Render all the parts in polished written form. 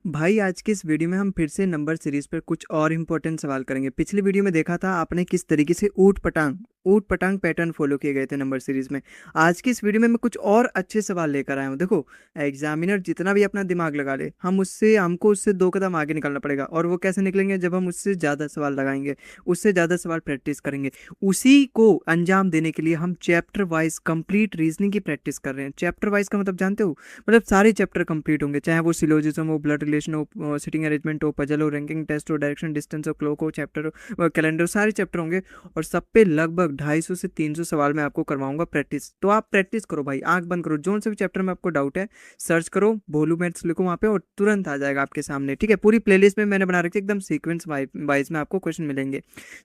भाई आज की इस वीडियो में हम फिर से नंबर सीरीज पर कुछ और इम्पोर्टेंट सवाल करेंगे। पिछली वीडियो में देखा था आपने किस तरीके से ऊट पटांग पैटर्न फॉलो किए गए थे नंबर सीरीज में। आज की इस वीडियो में मैं कुछ और अच्छे सवाल लेकर आया हूँ। देखो, एग्जामिनर जितना भी अपना दिमाग लगा ले, हमको उससे 2 कदम आगे निकलना पड़ेगा। और वो कैसे निकलेंगे? जब हम उससे ज़्यादा सवाल लगाएंगे, उससे ज़्यादा सवाल प्रैक्टिस करेंगे। उसी को अंजाम देने के लिए हम चैप्टर वाइज कंप्लीट रीजनिंग की प्रैक्टिस कर रहे हैं। चैप्टर वाइज का मतलब जानते हो? मतलब सारे चैप्टर कंप्लीट होंगे, चाहे वो सिलोजिज्म हो, ब्लड रिलेशन हो, सिटिंग अरेंजमेंट हो, पजल हो, रैंकिंग टेस्ट हो, डायरेक्शन डिस्टेंस हो, क्लॉक हो, चैप्टर हो, कैलेंडर, सारे चैप्टर होंगे। और सब पे लगभग 250 से 300 सवाल मैं आपको करवाऊंगा प्रैक्टिस। तो आप प्रैक्टिस करो भाई, आंख बंद करो, जो से भी चैप्टर में आपको डाउट है सर्च करो, भोलू मैथ्स लिखो वहाँ पे और तुरंत आ जाएगा आपके सामने। ठीक है, पूरी प्लेलिस्ट में मैंने बना रखी है, एकदम सीक्वेंस वाइज में आपको क्वेश्चन मिलेंगे।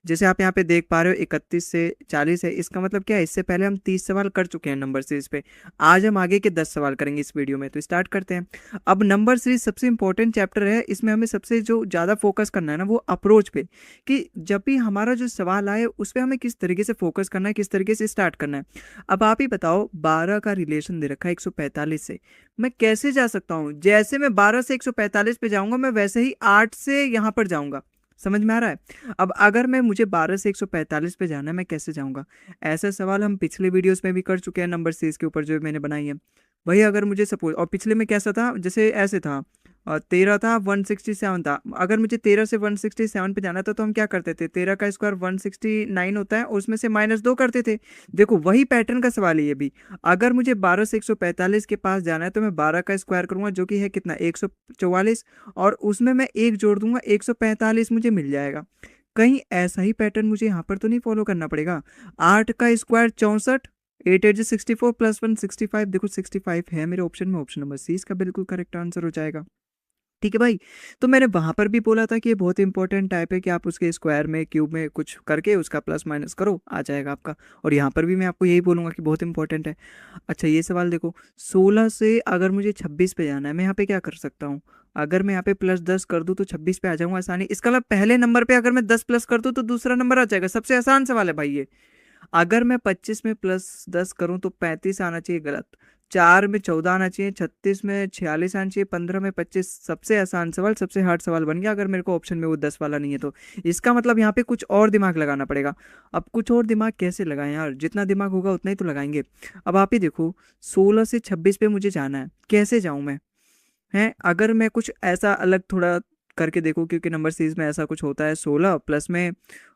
जैसे आप यहाँ पे देख पा रहे हो 31 से 40 है, इसका मतलब क्या है? इससे पहले हम 30 सवाल कर चुके हैं नंबर सीरीज पे। आज हम आगे के 10 सवाल करेंगे इस वीडियो में, तो स्टार्ट करते हैं। अब नंबर सीरीज सबसे इंपॉर्टेंट चैप्टर है, इसमें हमें सबसे जो ज़्यादा फोकस करना है ना, वो अप्रोच पे, कि जब भी हमारा जो सवाल आए उस पर हमें किस तरीके से फोकस करना है, किस तरीके से स्टार्ट करना है। अब आप ही बताओ, 12 का रिलेशन दे रखा है 145 से, मैं कैसे जा सकता हूँ? जैसे मैं 12 से 145 पे जाऊंगा, मैं वैसे ही 8 से यहाँ पर जाऊंगा। समझ में आ रहा है? अब अगर मुझे 12 से 145 पे जाना है, मैं कैसे जाऊंगा? ऐसा सवाल हम पिछले वीडियोस में भी कर चुके हैं नंबर सीरीज के ऊपर जो मैंने बनाई है। वही अगर मुझे सपोज, और पिछले में कैसा था, जैसे ऐसे था, 13 था, 167 था। अगर मुझे 13 से 167 पे जाना था तो हम क्या करते थे? 13 का स्क्वायर 169 होता है, और उसमें से -2 करते थे। देखो, वही पैटर्न का सवाल है ये भी। अगर मुझे 12 से 145 के पास जाना है तो मैं 12 का स्क्वायर करूंगा, जो कि है कितना, 144, और उसमें मैं एक जोड़ दूंगा, 145 मुझे मिल जाएगा। कहीं ऐसा ही पैटर्न मुझे यहाँ पर तो नहीं फॉलो करना पड़ेगा? 8 का स्क्वायर 64, 8 8 64 प्लस 1 65। देखो 65 है मेरे ऑप्शन में, ऑप्शन नंबर सी इसका बिल्कुल करेक्ट आंसर हो जाएगा। ठीक है भाई। तो मैंने वहां पर भी बोला था कि ये बहुत इंपॉर्टेंट टाइप है, कि आप उसके स्क्वायर में, क्यूब में कुछ करके उसका प्लस माइनस करो, आ जाएगा आपका। और यहाँ पर भी मैं आपको यही बोलूंगा कि बहुत इंपॉर्टेंट है। अच्छा, ये सवाल देखो, 16 से अगर मुझे 26 पे जाना है, मैं यहाँ पे क्या कर सकता हूँ? अगर मैं यहाँ पे +10 कर दूं तो 26 पे आ जाऊंगा आसानी। इसका मतलब पहले नंबर पे अगर मैं 10 प्लस कर दूं तो दूसरा नंबर आ जाएगा। सबसे आसान सवाल है भाई ये। अगर मैं 25 में +10 करूं तो 35 आना चाहिए, गलत। 4 में 14 आना चाहिए, 36 में 46 आना चाहिए, 15 में 25। सबसे आसान सवाल सबसे हार्ड सवाल बन गया, अगर मेरे को ऑप्शन में वो 10 वाला नहीं है तो। इसका मतलब यहाँ पे कुछ और दिमाग लगाना पड़ेगा। अब कुछ और दिमाग कैसे लगाएं यार? जितना दिमाग होगा उतना ही तो लगाएंगे। अब आप ही देखो, 16 से 26 पे मुझे जाना है, कैसे जाऊं मैं? हैं, अगर मैं कुछ ऐसा अलग थोड़ा करके देखो, क्योंकि नंबर सीरीज में ऐसा कुछ होता है 16 प्लस में,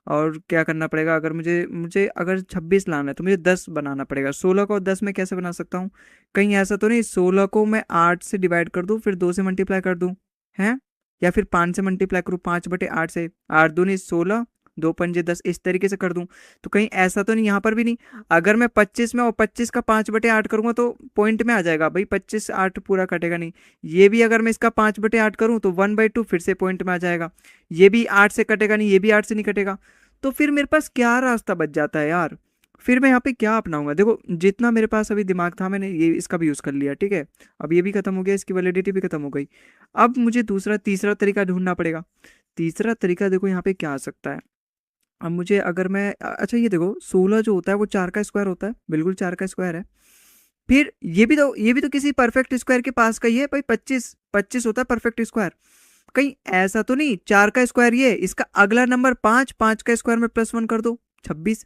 और क्या करना पड़ेगा? अगर मुझे मुझे अगर 26 लाना है तो मुझे 10 बनाना पड़ेगा। 16 को 10 में कैसे बना सकता हूँ? कहीं ऐसा तो नहीं 16 को मैं 8 से डिवाइड कर दूं, फिर 2 से मल्टीप्लाई कर दूं? हैं, या फिर 5 से मल्टीप्लाई करूँ, 5/8 से, 8 दूनी 16, 2 पंजे 10, इस तरीके से कर दूं? तो कहीं ऐसा तो नहीं यहाँ पर भी नहीं? अगर मैं 25 में और 25 का 5/8 करूंगा तो पॉइंट में आ जाएगा भाई, 25 8 पूरा कटेगा नहीं। ये भी अगर मैं इसका 5/8 करूं तो 1/2 फिर से पॉइंट में आ जाएगा। ये भी 8 से कटेगा नहीं, ये भी 8 से नहीं कटेगा। तो फिर मेरे पास क्या रास्ता बच जाता है यार? फिर मैं यहाँ पे क्या अपनाऊंगा? देखो, जितना मेरे पास अभी दिमाग था मैंने ये इसका भी यूज़ कर लिया, ठीक है। अब ये भी खत्म हो गया, इसकी वैलिडिटी भी खत्म हो गई। अब मुझे दूसरा तीसरा तरीका ढूंढना पड़ेगा। तीसरा तरीका देखो यहाँ पे क्या आ सकता है। अब मुझे अगर मैं अच्छा, ये देखो 16 जो होता है वो 4 का स्क्वायर होता है, बिल्कुल 4 का स्क्वायर है। फिर ये भी तो किसी परफेक्ट स्क्वायर के पास का ही है भाई। 25 25 होता है परफेक्ट स्क्वायर। कहीं ऐसा तो नहीं 4 का स्क्वायर ये, इसका अगला नंबर 5, 5 का स्क्वायर में +1 कर दो, 26।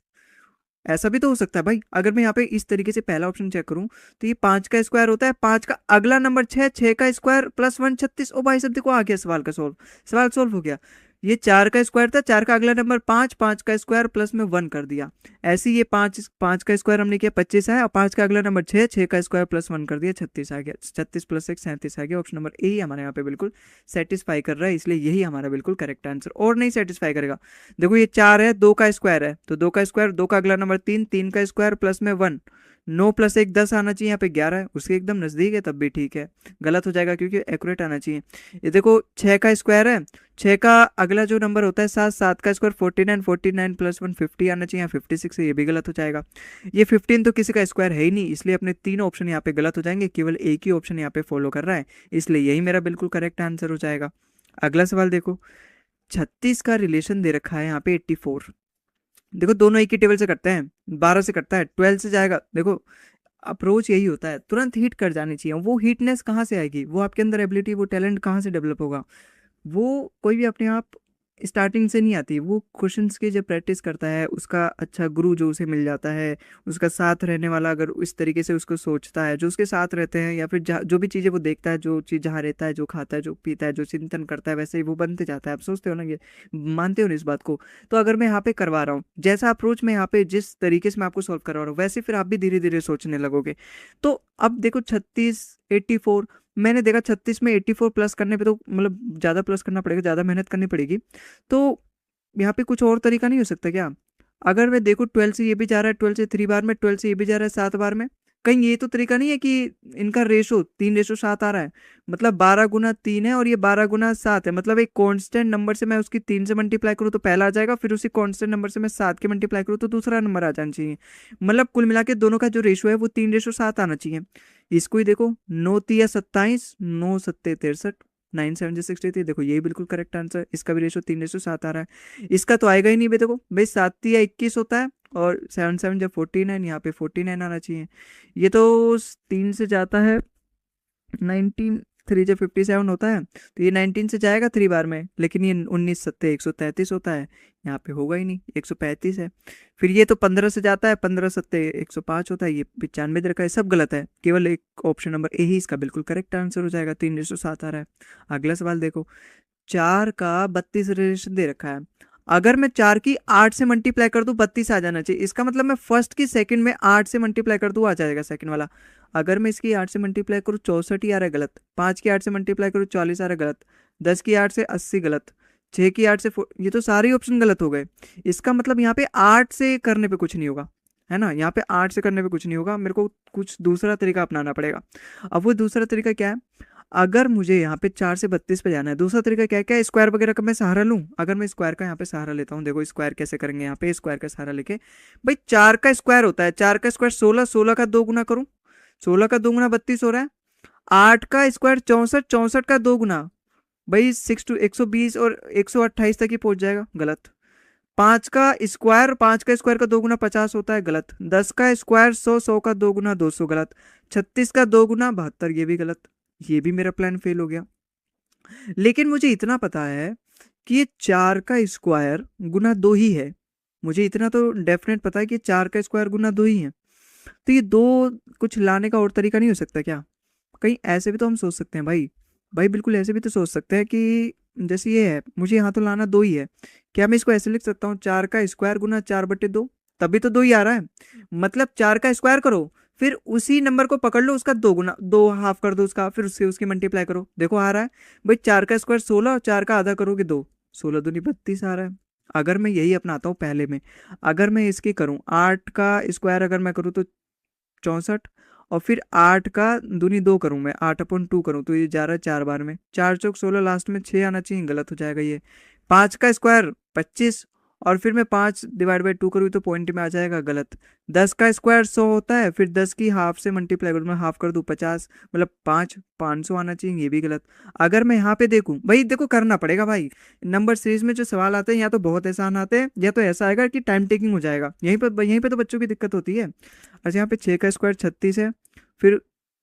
ऐसा भी तो हो सकता है भाई। अगर मैं यहाँ पे इस तरीके से पहला ऑप्शन चेक करूं तो ये 5 का स्क्वायर होता है, 5 का अगला नंबर 6, 6 का स्क्वायर +1 36। ओ भाई सब देखो, आ गया सवाल का सोल्व, सवाल सोल्व हो गया। ये 4 का स्क्वायर था, 4 का अगला नंबर 5, 5 का स्क्वायर प्लस में 1 कर दिया। ऐसे ही ये 5 5 का स्क्वायर हमने किया 25 है, और 5 का अगला नंबर 6, 6 का स्क्वायर +1 कर दिया, 36 आ गया। 36 + 1 37 आ गया। ऑप्शन नंबर ए ही हमारे यहाँ पे बिल्कुल सेटिस्फाई कर रहा है, इसलिए यही हमारा बिल्कुल करेक्ट आंसर। और नहीं सेटिस्फाई करेगा? देखो, ये 4 है, 2 का स्क्वायर है तो 2 का स्क्वायर, 2 का अगला नंबर 3, 3 का स्क्वायर प्लस में 1, 9 + 1 10 आना चाहिए, यहाँ पे 11 है, उसके एकदम नजदीक है, तब भी ठीक है। गलत हो जाएगा क्योंकि एक्यूरेट आना चाहिए। ये देखो 6 का स्क्वायर है, 6 का अगला जो नंबर होता है 7, 7 का स्क्वायर 49, 49 + 1 50 आना चाहिए, यहाँ 56 है, ये भी गलत हो जाएगा। ये 15 तो किसी का स्क्वायर है ही नहीं, इसलिए अपने तीनों ऑप्शन यहाँ पे गलत हो जाएंगे, केवल एक ही ऑप्शन यहाँ पे फॉलो कर रहा है, इसलिए यही मेरा बिल्कुल करेक्ट आंसर हो जाएगा। अगला सवाल देखो, 36 का रिलेशन दे रखा है यहाँ पे 84। देखो, दोनों एक ही टेबल से करते हैं, 12 से करता है, 12 से जाएगा। देखो, अप्रोच यही होता है, तुरंत हिट कर जानी चाहिए। वो हिटनेस कहाँ से आएगी, वो आपके अंदर एबिलिटी, वो टैलेंट कहाँ से डेवलप होगा? वो कोई भी अपने आप स्टार्टिंग से नहीं आती। वो क्वेश्चंस की जब प्रैक्टिस करता है, उसका अच्छा गुरु जो उसे मिल जाता है, उसका साथ रहने वाला अगर इस तरीके से उसको सोचता है, जो उसके साथ रहते हैं, या फिर जो भी चीज़ें वो देखता है, जो चीज़ जहाँ रहता है, जो खाता है, जो पीता है, जो चिंतन करता है, वैसे ही वो बनते जाता है। आप सोचते हो ना, ये मानते हो ना इस बात को? तो अगर मैं यहाँ पे करवा रहा हूँ जैसा अप्रोच, मैं यहाँ पे जिस तरीके से मैं आपको सॉल्व करवा रहा हूँ, वैसे फिर आप भी धीरे धीरे सोचने लगोगे। तो अब देखो 36, 84, मैंने देखा 36 में 84 प्लस करने पे तो मतलब ज़्यादा प्लस करना पड़ेगा, ज़्यादा मेहनत करनी पड़ेगी। तो यहाँ पे कुछ और तरीका नहीं हो सकता क्या? अगर मैं देखूँ 12 से ये भी जा रहा है, 12 से 3 बार में, 12 से ये भी जा रहा है 7 बार में, कहीं ये तो तरीका नहीं है कि इनका रेशो 3:7 आ रहा है? मतलब 12 × 3 है और ये 12 × 7 है। मतलब एक कांस्टेंट नंबर से मैं उसकी 3 से मल्टीप्लाई करूँ तो पहला आ जाएगा, फिर उसी कांस्टेंट नंबर से मैं 7 के मल्टीप्लाई करूँ तो दूसरा नंबर आ जाना चाहिए। मतलब कुल मिला के दोनों का जो रेशो है वो 3:7 आना चाहिए। इसको ही देखो, 9×3 = 27, 9×7 = 63, 9×7 = 63। देखो यही बिल्कुल करेक्ट आंसर, इसका भी रेशो 3:7 आ रहा है। इसका तो आएगा ही नहीं भाई। देखो भाई 7×3 = 21 होता है, और 7×7 = 49, यहाँ पे 49 आना चाहिए। ये तो 3 से जाता है 19, 3×57 होता है, तो ये 19 से जाएगा 3 बार में, लेकिन ये 19×7 = 133 होता है, यहाँ पे होगा ही नहीं, 135 है। फिर ये तो 15 से जाता है, 15×7 = 105 होता है, ये 95 दे रखा है। सब गलत है, केवल एक ऑप्शन नंबर ए ही इसका बिल्कुल करेक्ट आंसर हो जाएगा, 3:7 आ रहा है। अगला सवाल देखो, 4 का 32 रिलेशन दे रखा है। अगर मैं 4 की 8 से मल्टीप्लाई कर दूं 32 आ जाना चाहिए, इसका मतलब मैं फर्स्ट की सेकंड में 8 से मल्टीप्लाई कर दूं, आ जाएगा सेकंड वाला। अगर मैं इसकी 8 से मल्टीप्लाई करूँ 64 ही आ रहा है, गलत। 5 की 8 से मल्टीप्लाई करूँ 40 आ रहा है, गलत। 10 की 8 से 80, गलत। 6 की 8 से ये तो सारे ऑप्शन गलत हो गए। इसका मतलब यहाँ पे 8 से करने पे कुछ नहीं होगा, है ना? यहाँ पे 8 से करने पे कुछ नहीं होगा, मेरे को कुछ दूसरा तरीका अपनाना पड़ेगा। अब वो दूसरा तरीका क्या है? अगर मुझे यहाँ पे 4 से 32 पे जाना है, दूसरा तरीका क्या क्या, स्क्वायर वगैरह का मैं सहारा लूँ। अगर मैं स्क्वायर का यहाँ पे सहारा लेता हूँ, देखो स्क्वायर कैसे करेंगे, यहाँ पे स्क्वायर का सहारा लेके, भाई 4 का स्क्वायर होता है, 4 का स्क्वायर 16, 16 का 2 गुना करूँ, 16 का 2 गुना 32 हो रहा है। 8 का स्क्वायर 64, 64 का 2 गुना, भाई 120 और 128 तक ही पहुंच जाएगा, गलत। 5 का स्क्वायर, 5 का स्क्वायर का 2 गुना 50 होता है, गलत। 10 का स्क्वायर 100, 100 का 2 गुना 200, गलत। 36 का 2 गुना 72, ये भी गलत। ये भी मेरा प्लान फेल हो गया। लेकिन मुझे इतना पता है कि ये 4 का स्क्वायर गुना 2 ही है। मुझे इतना तो डेफिनेट पता है कि 4 का स्क्वायर गुना 2 ही है। तो ये दो कुछ लाने का और तरीका नहीं हो सकता क्या? कहीं ऐसे भी तो हम सोच सकते हैं भाई। भाई बिल्कुल ऐसे भी तो सोच सकते हैं कि जैसे ये है, मुझे यहाँ तो लाना 2 ही है। क्या मैं इसको ऐसे लिख सकता हूँ, 4 का स्क्वायर गुना 4/2? तभी तो 2 ही आ रहा है। मतलब 4 का स्क्वायर करो, फिर उसी नंबर को पकड़ लो, उसका 2 गुना, 2 हाफ कर दो उसका, फिर उससे उसकी मल्टीप्लाई करो, देखो आ रहा है। भाई 4 का स्क्वायर 16 और 4 का आधा करोगे 2, 16 दूनी 32 आ रहा है। अगर मैं यही अपनाता हूँ पहले में, अगर मैं इसकी करूँ 8 का स्क्वायर अगर मैं करूँ तो 64, और फिर 8 का दूनी 2 करूँ, मैं 8/2 करूँ तो ये जा रहा है 4 बार में, 4×4 = 16, लास्ट में 6 आना चाहिए, गलत हो जाएगा ये। 5 का स्क्वायर 25, और फिर मैं 5/2 करूँ तो पॉइंट में आ जाएगा, गलत। 10 का स्क्वायर 100 होता है, फिर 10 की हाफ से मल्टीप्लाई करूँ, मैं हाफ कर दूँ 50, मतलब 500 आना चाहिए, ये भी गलत। अगर मैं यहाँ पे देखूँ, भाई देखो करना पड़ेगा भाई। नंबर सीरीज में जो सवाल आते हैं या तो बहुत आसान आते हैं, या तो ऐसा आएगा कि टाइम टेकिंग हो जाएगा, यहीं पे तो बच्चों की दिक्कत होती है। अच्छा यहाँ पे 6 का स्क्वायर 36 है, फिर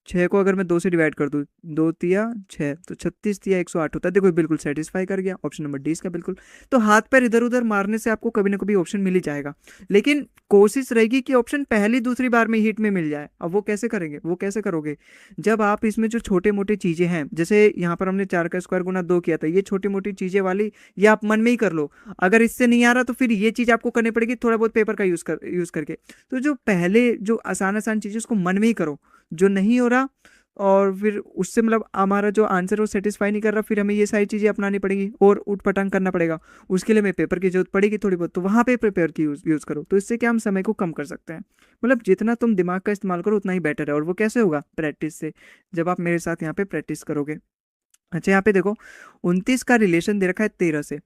6 को अगर मैं 2 से डिवाइड कर दूँ, 2×3 = 6, तो 36×3 = 108 होता है। देखो बिल्कुल सेटिस्फाई कर गया, ऑप्शन नंबर डी इसका बिल्कुल। तो हाथ पैर इधर उधर मारने से आपको कभी ना कभी ऑप्शन मिल ही जाएगा, लेकिन कोशिश रहेगी कि ऑप्शन पहली दूसरी बार में हिट में मिल जाए। अब वो कैसे करेंगे, वो कैसे करोगे? जब आप इसमें जो छोटे मोटे चीज़ें हैं, जैसे यहाँ पर हमने 4 का स्क्वायर गुना 2 किया था, ये छोटी मोटी चीज़ें वाली, ये आप मन में ही कर लो। अगर इससे नहीं आ रहा तो फिर ये चीज़ आपको करनी पड़ेगी थोड़ा बहुत पेपर का यूज़ करके। तो जो पहले जो आसान आसान चीज़ें उसको मन में ही करो, जो नहीं हो रहा और फिर उससे मतलब हमारा जो आंसर वो सेटिस्फाई नहीं कर रहा, फिर हमें ये सारी चीज़ें अपनानी पड़ेगी और ऊट पटांग करना पड़ेगा। उसके लिए हमें पेपर की जरूरत पड़ेगी थोड़ी बहुत, तो वहाँ पे प्रिपेयर की यूज़ करो। तो इससे क्या हम समय को कम कर सकते हैं। मतलब जितना तुम दिमाग का इस्तेमाल करो उतना ही बेटर है, और वो कैसे होगा? प्रैक्टिस से, जब आप मेरे साथ यहाँ पे प्रैक्टिस करोगे। अच्छा यहाँ पे देखो 29 का रिलेशन दे रखा है 13 से।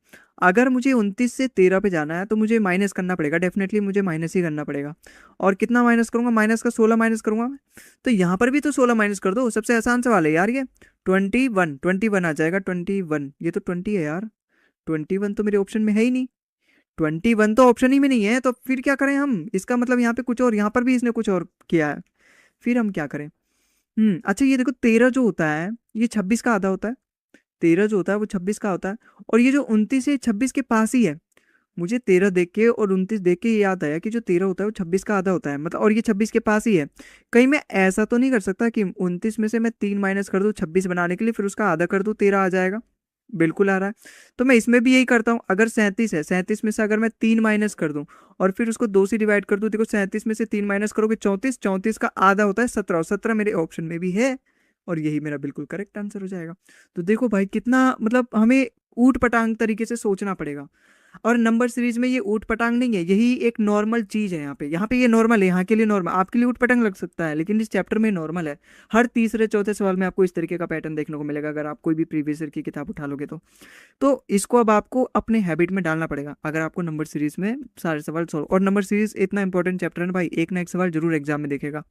अगर मुझे 29 से 13 पे जाना है तो मुझे माइनस करना पड़ेगा, डेफिनेटली मुझे माइनस ही करना पड़ेगा। और कितना माइनस करूंगा? माइनस का 16 माइनस करूंगा मैं। तो यहाँ पर भी तो 16 माइनस कर दो, सबसे आसान सवाल है यार ये। 21 आ जाएगा, 21, ये तो 20 है यार। 21 तो मेरे ऑप्शन में है ही नहीं, 21 तो ऑप्शन ही में नहीं है, तो फिर क्या करें हम? इसका मतलब यहाँ पे कुछ और, यहाँ पर भी इसने कुछ और किया है। फिर हम क्या करें? अच्छा ये देखो 13 जो होता है ये 26 का आधा होता है। 13 जो होता है वो 26 का होता है। और ये जो 29 है 26 के पास ही है। मुझे 13 देख के और 29 देख के ये याद आया कि जो 13 होता है वो 26 का आधा होता है, मतलब, और ये 26 के पास ही है। कहीं मैं ऐसा तो नहीं कर सकता कि 29 में से मैं 3 माइनस कर दूं 26 बनाने के लिए, फिर उसका आधा कर दूं 13 आ जाएगा? बिल्कुल आ रहा है। तो मैं इसमें भी यही करता हूँ। अगर 37 है, 37 में से अगर मैं 3 माइनस कर दूं और फिर उसको 2 से डिवाइड कर दूं, देखो 37 में से 3 माइनस करोगे 34, 34 का आधा होता है 17, और 17 मेरे ऑप्शन में भी है। और यही मेरा बिल्कुल करेक्ट आंसर हो जाएगा। तो देखो भाई कितना, मतलब, हमें ऊट पटांग तरीके से सोचना पड़ेगा। और नंबर सीरीज में ये ऊट पटांग नहीं है, यही एक नॉर्मल चीज है। यहाँ पे ये नॉर्मल है, यहाँ के लिए नॉर्मल, आपके लिए ऊट पटांग लग सकता है, लेकिन इस चैप्टर में नॉर्मल है। हर तीसरे चौथे सवाल में आपको इस तरीके का पैटर्न देखने को मिलेगा, अगर आप कोई भी प्रीवियस ईयर की किताब उठा लोगे तो इसको अब आपको अपने हैबिट में डालना पड़ेगा, अगर आपको नंबर सीरीज में सारे सवाल सॉल्व। और नंबर सीरीज इतना इंपॉर्टेंट चैप्टर है ना भाई, एक ना एक सवाल जरूर एग्जाम में देखेगा।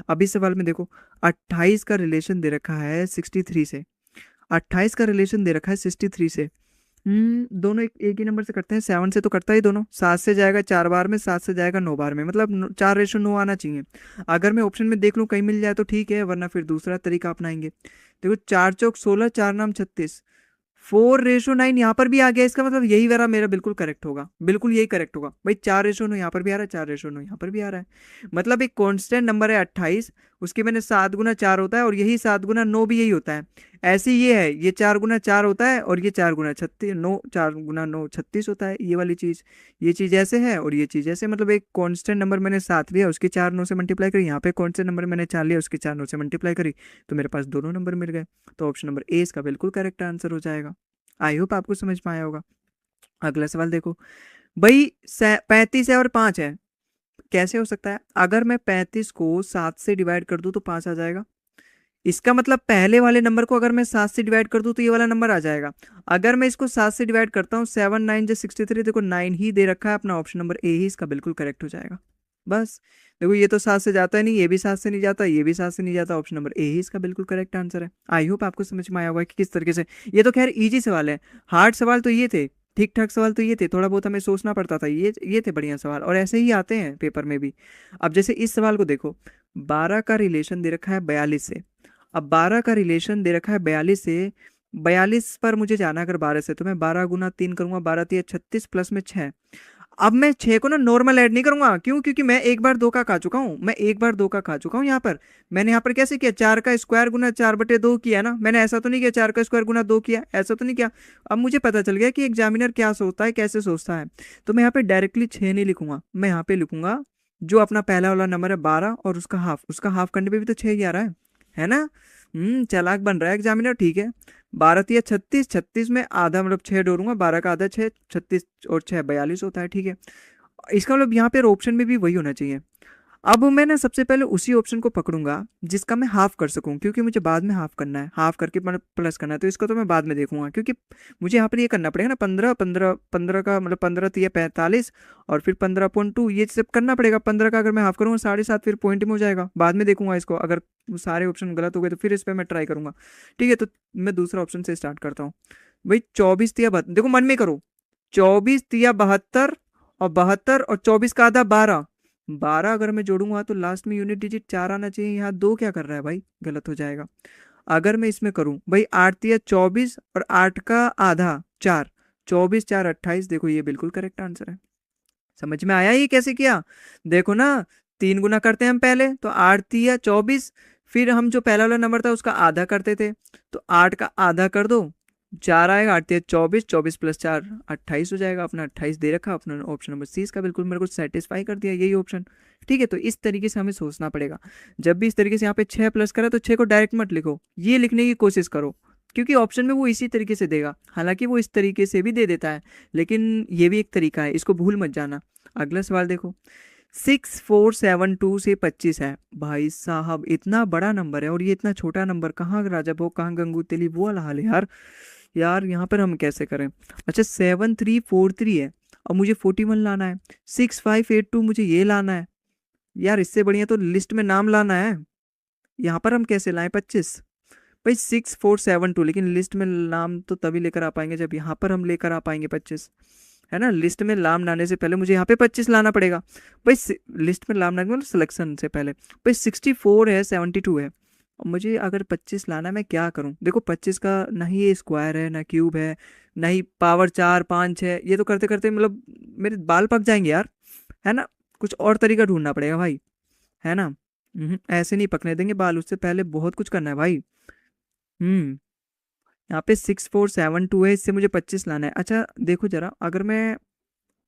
अब इस सवाल में देखो 28 का रिलेशन दे रखा है 63 से। 28 का रिलेशन दे रखा है 63 से। दोनों एक ही नंबर से करते हैं, 7 से तो करता ही दोनों, 7 से जाएगा 4 बार में, 7 से जाएगा 9 बार में, मतलब 4:9 आना चाहिए। अगर मैं ऑप्शन में देख लूँ कहीं मिल जाए तो ठीक है, वरना फिर दूसरा तरीका अपनाएंगे। देखो 4 चौक 16, 4 नाम 36, 4:9 यहाँ पर भी आ गया, इसका मतलब यही वाला मेरा बिल्कुल करेक्ट होगा, बिल्कुल यही करेक्ट होगा भाई। 4:9 यहाँ पर भी आ रहा है, 4:9 यहाँ पर भी आ रहा है, मतलब एक कांस्टेंट नंबर है 28, उसके मैंने 7 गुना 4 होता है, और यही 7 गुना 9 भी यही होता है। ऐसे ये है, ये 4 गुना 4 होता है, और ये 4 गुना 36, 9, 4 गुना 9 36 होता है, ये वाली चीज। ये चीज ऐसे है और ये चीज ऐसे, मतलब एक कांस्टेंट नंबर मैंने 7 लिया, उसके 4 9 से मल्टीप्लाई करी, यहाँ पे कांस्टेंट नंबर मैंने 4 लिया, उसके 4 9 से मल्टीप्लाई करी, तो मेरे पास दोनों नंबर मिल गए। तो ऑप्शन नंबर ए इसका बिल्कुल करेक्ट आंसर हो जाएगा। आई होप आपको समझ में आया होगा। अगला सवाल देखो भाई, 35 है और 5 है, कैसे हो सकता है? अगर मैं 35 को 7 से डिवाइड कर दूं तो 5 आ जाएगा। इसका मतलब पहले वाले नंबर को अगर मैं 7 से डिवाइड कर दूं तो ये वाला नंबर आ जाएगा। अगर मैं इसको 7 से डिवाइड करता हूँ, 7 9 जो 63, देखो 9 ही दे रखा है, अपना ऑप्शन नंबर ए ही इसका बिल्कुल करेक्ट हो जाएगा। बस देखो ये तो 7 से जाता ही नहीं, ये भी 7 से नहीं जाता, ये भी 7 से नहीं जाता, ऑप्शन नंबर ए ही इसका बिल्कुल करेक्ट आंसर है। आई होप आपको समझ में आया होगा कि किस तरीके से। ये तो खैर इजी सवाल है, हार्ड सवाल तो ये थे, ठीक ठाक सवाल तो ये थे, थोड़ा बहुत हमें सोचना पड़ता था, ये थे बढ़िया सवाल, और ऐसे ही आते हैं पेपर में भी। अब जैसे इस सवाल को देखो, 12 का रिलेशन दे रखा है 42 से। अब 12 का रिलेशन दे रखा है 42 से, 42 पर मुझे जाना अगर 12 से, तो मैं 12 गुना 3 करूंगा, 12×3 = 36, प्लस में 6। अब मैं 6 को ना नॉर्मल ऐड नहीं करूंगा, क्यों? क्योंकि मैं एक बार 2 का खा चुका हूं, मैं एक बार 2 का खा चुका हूं यहाँ पर। मैंने यहाँ पर कैसे किया, 4 का स्क्वायर गुना 4/2 किया ना, मैंने ऐसा तो नहीं किया 4 का स्क्वायर गुना 2 किया, ऐसा तो नहीं किया। अब मुझे पता चल गया कि एग्जामिनर क्या सोचता है, कैसे सोचता है। तो मैं यहाँ पे डायरेक्टली 6 नहीं लिखूंगा, मैं यहाँ पे लिखूंगा जो अपना पहला वाला नंबर है 12, और उसका हाफ करने पे भी तो 6 ही आ रहा है ना? चालाक बन रहा है एग्जामिनर, ठीक है। 12×3 = 36, 36 में आधा मतलब 6 जोड़ूंगा, 12 का आधा 6, 36 और 6 42 होता है, ठीक है। इसका मतलब यहाँ पे ऑप्शन में भी वही होना चाहिए। अब मैं ना सबसे पहले उसी ऑप्शन को पकड़ूंगा जिसका मैं हाफ कर सकूं, क्योंकि मुझे बाद में हाफ करना है, हाफ करके मतलब प्लस करना है, तो इसको तो मैं बाद में देखूंगा, क्योंकि मुझे यहाँ पर ये करना पड़ेगा ना, 15 15 15 का मतलब 15×3 = 45, और फिर 15.2 ये सब करना पड़ेगा। 15 का अगर मैं हाफ करूँगा 7.5, फिर पॉइंट में हो जाएगा, बाद में देखूंगा इसको, अगर सारे ऑप्शन गलत हो गए तो फिर इस पर मैं ट्राई करूंगा। ठीक है, तो मैं दूसरा ऑप्शन से स्टार्ट करता हूँ भाई। 24×3 = 72, देखो मन में करो, 24×3 = 72, और 72 और 24 का आधा 12, 12 अगर मैं जोड़ूंगा तो लास्ट में यूनिट डिजिट 4 आना चाहिए, यहाँ 2 क्या कर रहा है भाई, गलत हो जाएगा। अगर मैं इसमें करूं भाई, 8×3 = 24, और 8 का आधा 4, 24 4 28, देखो ये बिल्कुल करेक्ट आंसर है। समझ में आया ये कैसे किया? देखो ना, 3 गुना करते हैं हम पहले, तो 8×3 = 24, फिर हम जो पहला वाला नंबर था उसका आधा करते थे, तो 8 का आधा कर दो, 4 आएगा, 8×3 = 24, 24 + 4 28 हो जाएगा, अपना 28 दे रखा, अपना ऑप्शन नंबर सी इसका बिल्कुल मेरे को सेटिस्फाई कर दिया, यही ऑप्शन। ठीक है, तो इस तरीके से हमें सोचना पड़ेगा। जब भी इस तरीके से यहाँ पे 6 प्लस करा तो 6 को डायरेक्ट मत लिखो, ये लिखने की कोशिश करो, क्योंकि ऑप्शन में वो इसी तरीके से देगा, हालांकि वो इस तरीके से भी दे देता है, लेकिन ये भी एक तरीका है, इसको भूल मत जाना। अगला सवाल देखो, 6472 से 25 है। भाई साहब इतना बड़ा नंबर है और ये इतना छोटा नंबर, कहाँ राजा भोग कहाँ गंगू तेली, वो वाला हाल है यार। यार यहाँ पर हम कैसे करें? अच्छा 7343 है और मुझे 41 लाना है, 6582 मुझे ये लाना है। यार इससे बढ़िया तो लिस्ट में नाम लाना है, यहाँ पर हम कैसे लाएं 25? भाई 6472, लेकिन लिस्ट में नाम तो तभी लेकर आ पाएंगे जब यहाँ पर हम लेकर आ पाएंगे 25, है ना। लिस्ट में नाम लाने से पहले मुझे यहाँ पे 25 लाना पड़ेगा भाई, लिस्ट में नाम लाने मतलब सिलेक्शन से पहले भाई। 64 है, 72 है, और मुझे अगर 25 लाना है, मैं क्या करूँ? देखो 25 का ना ही ये स्क्वायर है, ना क्यूब है, ना ही पावर 4 5 है। ये तो करते करते मतलब मेरे बाल पक जाएंगे यार, है ना। कुछ और तरीका ढूंढना पड़ेगा भाई, है ना। ऐसे नहीं पकने देंगे बाल, उससे पहले बहुत कुछ करना है भाई। हम्म यहाँ पे 6472 है, इससे मुझे 25 लाना है। अच्छा देखो जरा, अगर मैं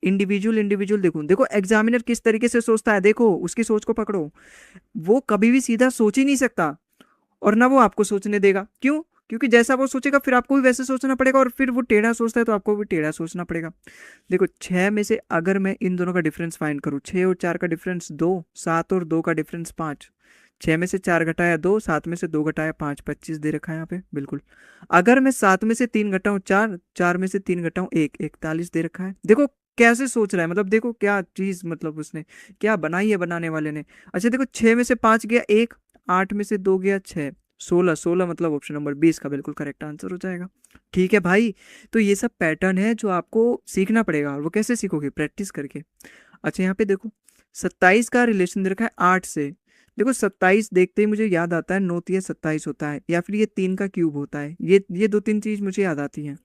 इंडिविजुअल इंडिविजुअल देखूं, देखो एग्जामिनर किस तरीके से सोचता है, देखो उसकी सोच को पकड़ो। वो कभी भी सीधा सोच ही नहीं सकता, और ना वो आपको सोचने देगा। क्यों? क्योंकि जैसा वो सोचेगा फिर आपको भी वैसे सोचना पड़ेगा, और फिर वो टेढ़ा सोचता है तो आपको भी टेढ़ा सोचना पड़ेगा। देखो 6 में से अगर मैं इन दोनों का डिफरेंस फाइंड करूँ, 6 और 4 का डिफरेंस 2, 7 और 2 का डिफरेंस 5, 6 में से 4 घटाया 2, 7 में से 2 घटाया 5, 25 दे रखा है यहाँ पे बिल्कुल। अगर मैं 7 में से 3 घटाऊँ 4, 4 में से 3 घटाऊँ 1, 41 दे रखा है। देखो कैसे सोच रहा है, मतलब देखो क्या चीज, मतलब उसने क्या बनाई है बनाने वाले ने। अच्छा देखो 6 में से 5 गया 1, 8 में से 2 गया 6, 16, 16 मतलब ऑप्शन नंबर 20 का बिल्कुल करेक्ट आंसर हो जाएगा। ठीक है भाई, तो ये सब पैटर्न है जो आपको सीखना पड़ेगा, और वो कैसे सीखोगे? प्रैक्टिस करके। अच्छा यहाँ पे देखो 27 का रिलेशन दे रखा है 8 से। देखो 27 देखते ही मुझे याद आता है 9 तिया 27 होता है, या फिर ये 3 का क्यूब होता है। ये दो तीन चीज मुझे याद आती हैं।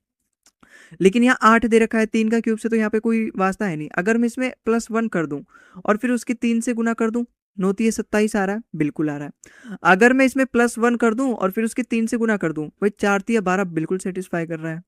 लेकिन यहाँ 8 दे रखा है 3 का क्यूब से, तो यहाँ पे कोई वास्ता है नहीं। अगर मैं इसमें +1 कर दूं और फिर उसकी 3 से गुना कर दूं, 9 तिया 27 आ रहा है, बिल्कुल आ रहा है। अगर मैं इसमें +1 कर दूं और फिर उसकी 3 से गुना कर दूं, वही 4 तिया 12 बिल्कुल सेटिस्फाई कर रहा है।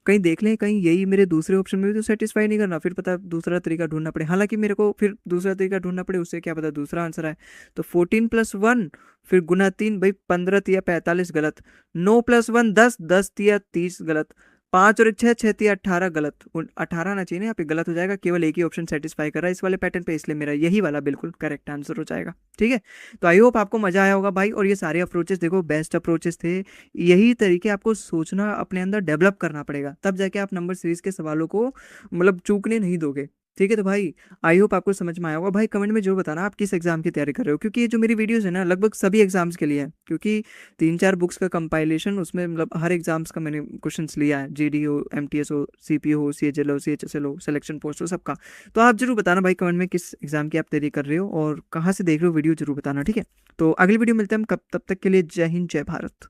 कहीं देख लें, कहीं यही मेरे दूसरे ऑप्शन में भी तो सेटिस्फाई नहीं करना, फिर पता दूसरा तरीका ढूंढना पड़े। हालांकि मेरे को फिर दूसरा तरीका ढूंढना पड़े, उससे क्या पता दूसरा आंसर आए। तो 14 + 1 फिर गुना 3, भाई 15 तिया 45 गलत। 9 + 1 10, 10 तिया 30 गलत। 5 और 6, 6 तिया 18 गलत। 18 आना चाहिए ना, यहाँ पे गलत हो जाएगा। केवल एक ही ऑप्शन सेटिस्फाई कर रहा है इस वाले पैटर्न पे, इसलिए मेरा यही वाला बिल्कुल करेक्ट आंसर हो जाएगा। ठीक है, तो आई होप आपको मजा आया होगा भाई। और ये सारे अप्रोचेस देखो बेस्ट अप्रोचेस थे। यही तरीके आपको सोचना अपने अंदर डेवलप करना पड़ेगा, तब जाके आप नंबर सीरीज के सवालों को मतलब चूकने नहीं दोगे। ठीक है, तो भाई आई होप आपको समझ में आया होगा। भाई कमेंट में जरूर बताना आप किस एग्जाम की तैयारी कर रहे हो, क्योंकि ये जो मेरी वीडियोस है ना लगभग सभी एग्जाम्स के लिए है, क्योंकि 3 4 बुक्स का कंपाइलेशन, उसमें मतलब हर एग्जाम्स का मैंने क्वेश्चंस लिया है। जीडी हो, एमटीएस हो, सीपीओ हो, सीएचएल हो, सीएचएसएल हो, सिलेक्शन पोस्ट हो, सबका। तो आप जरूर बताना भाई कमेंट में किस एग्जाम की आप तैयारी कर रहे हो और कहाँ से देख रहे हो वीडियो, जरूर बताना। ठीक है, तो अगली वीडियो मिलते हैं हम, कब तब तक के लिए जय हिंद जय भारत।